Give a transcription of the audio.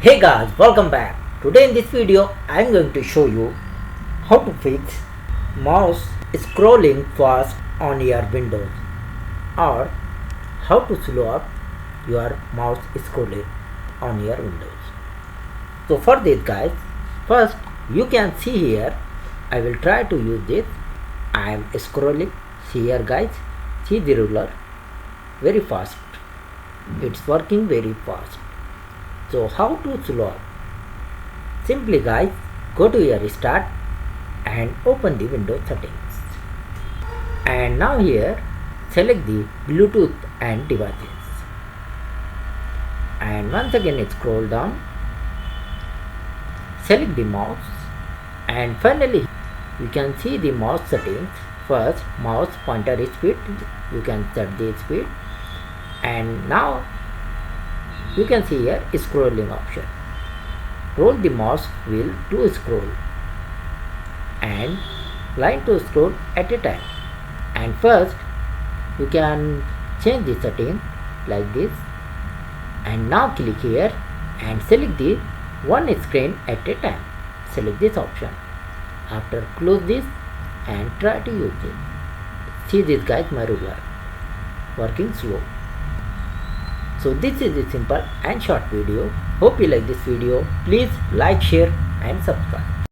Hey guys, welcome back. Today in this video I am going to show you how to fix mouse scrolling fast on your Windows, or how to slow up your mouse scrolling on your Windows. So for this guys, first you can see here I will try to use this. I am scrolling. See here guys, see the ruler, very fast. It's working very fast. So how to slow up? Simply guys, go to your start and open the Windows settings. And now here select the Bluetooth and devices. And once again scroll down, select the mouse, and finally you can see the mouse settings. First, mouse pointer speed, you can set the speed, and now you can see here scrolling option. Roll the mouse wheel to scroll and line to scroll at a time. And first you can change the setting like this, and now click here and select the one screen at a time. Select this option. After close this and try to use it. See this guys, my ruler working slow. So this is a simple and short video. Hope you like this video. Please like, share and subscribe.